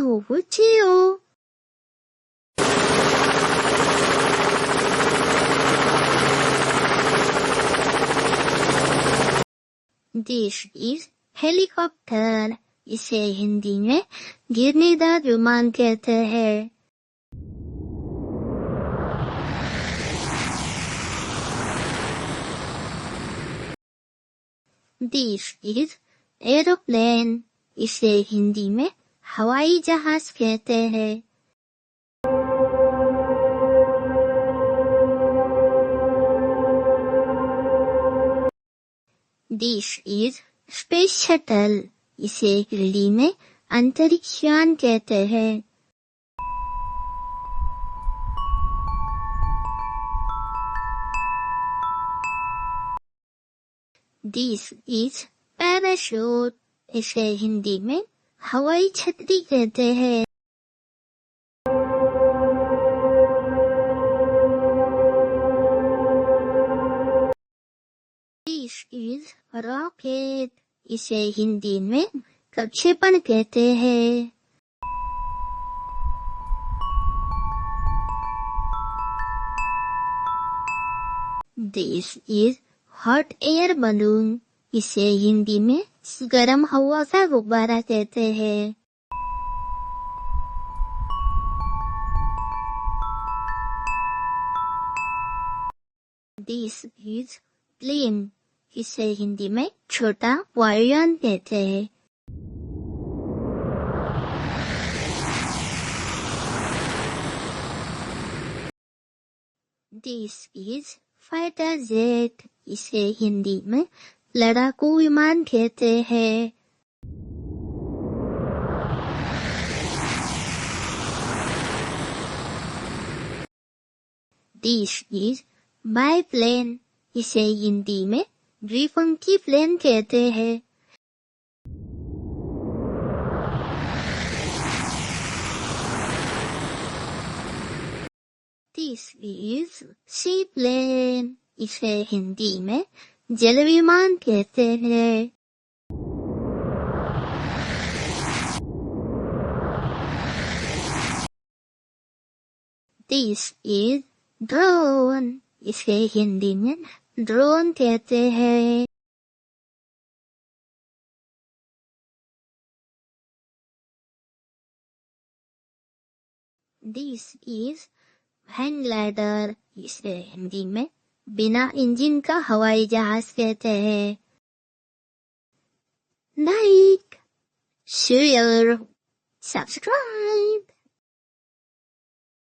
हूँ चियो। This is helicopter. इसे हिंदी में गिरनेदार विमान कहते हैं। This is aeroplane. इसे हिंदी में हवाई जहाज कहते हैं। This is space shuttle. इसे हिंदी में अंतरिक्ष यान कहते हैं। This is parachute. इसे हिंदी में हवाई छतरी कहते हैं। This is rocket. इसे हिंदी में प्रक्षेपण कहते हैं। This is hot air balloon. इसे हिंदी में गरम हवा का गुब्बारा कहते हैं। This is Blimp. इसे हिंदी में छोटा वायुयान कहते हैं। This is fighter jet. इसे हिंदी में लड़ाकू विमान कहते हैं। This is biplane. इसे हिंदी में द्विपंखी प्लेन कहते हैं। This is Seaplane. इसे हिंदी में जल विमान कहते हैं। This is drone. इसे हिंदी में ड्रोन कहते हैं। This is hang glider. इसे हिंदी में बिना इंजन का हवाई जहाज कहते हैं। Like, share, subscribe.